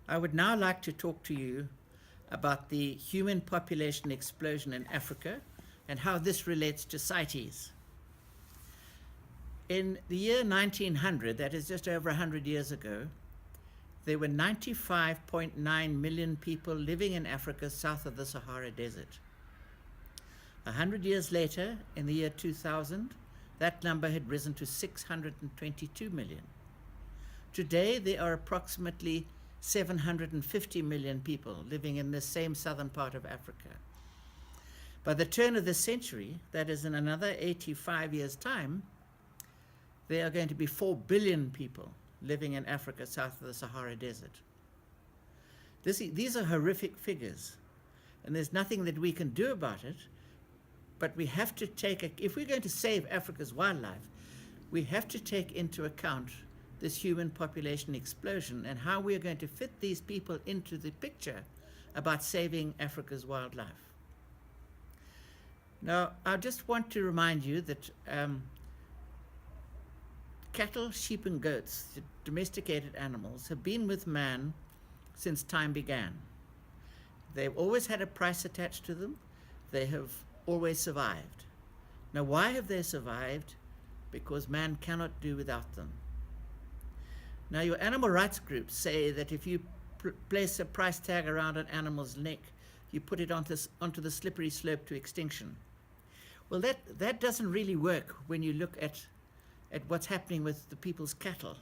I would now like to talk to you about the human population explosion in Africa and how this relates to CITES. In the year 1900, that is just over 100 years ago, there were 95.9 million people living in Africa south of the Sahara Desert. 100 years later, in the year 2000, that number had risen to 622 million. Today, there are approximately 750 million people living in the same southern part of Africa. By the turn of the century, that is in another 85 years' time, there are going to be 4 billion people living in Africa south of the Sahara Desert. These are horrific figures, and there's nothing that we can do about it, but we have to if we're going to save Africa's wildlife, we have to take into account this human population explosion and how we are going to fit these people into the picture about saving Africa's wildlife. Now, I just want to remind you that cattle, sheep, and goats, domesticated animals, have been with man since time began. They've always had a price attached to them. They have always survived. Now, why have they survived? Because man cannot do without them. Now, your animal rights groups say that if you place a price tag around an animal's neck, you put it onto the slippery slope to extinction. Well, that doesn't really work when you look at what's happening with the people's cattle,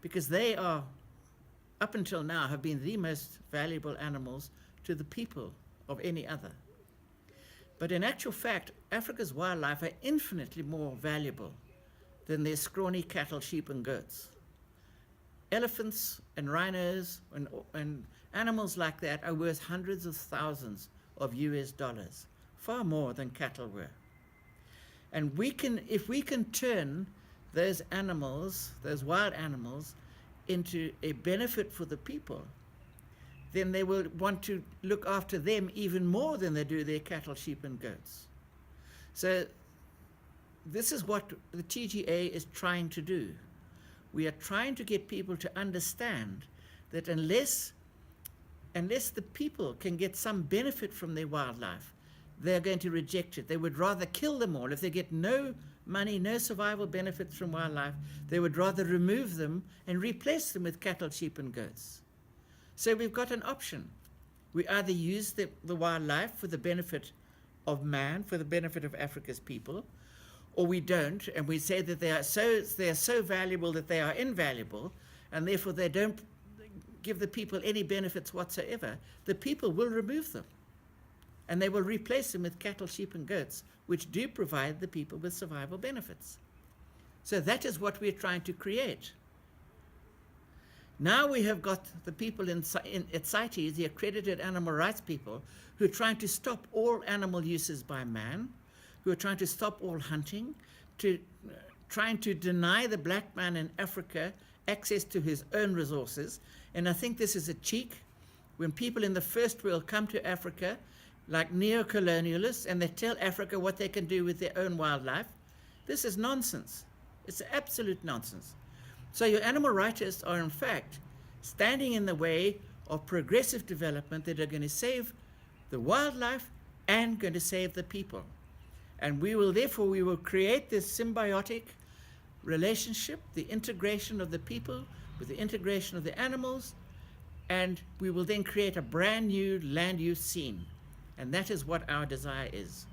because they are, up until now, have been the most valuable animals to the people of any other. But in actual fact, Africa's wildlife are infinitely more valuable than their scrawny cattle, sheep, and goats. Elephants and rhinos and animals like that are worth hundreds of thousands of US dollars, far more than cattle were. And if we can turn those animals, those wild animals, into a benefit for the people, then they will want to look after them even more than they do their cattle, sheep, and goats. So this is what the TGA is trying to do. We are trying to get people to understand that unless the people can get some benefit from their wildlife, they're going to reject it. They would rather kill them all. If they get no money, no survival benefits from wildlife, they would rather remove them and replace them with cattle, sheep, and goats. So we've got an option. We either use the wildlife for the benefit of man, for the benefit of Africa's people, or we don't, and we say that they are so valuable that they are invaluable, and therefore they don't give the people any benefits whatsoever. The people will remove them, and they will replace them with cattle, sheep, and goats, which do provide the people with survival benefits. So that is what we're trying to create. Now we have got the people at CITES, the accredited animal rights people, who are trying to stop all animal uses by man, who are trying to stop all hunting, trying to deny the black man in Africa access to his own resources. And I think this is a cheek when people in the first world come to Africa like neo-colonialists and they tell Africa what they can do with their own wildlife. This is nonsense. It's absolute nonsense. So your animal rights are in fact standing in the way of progressive development that are going to save the wildlife and going to save the people. And we will create this symbiotic relationship, the integration of the people with the integration of the animals, and we will then create a brand new land use scene. And that is what our desire is.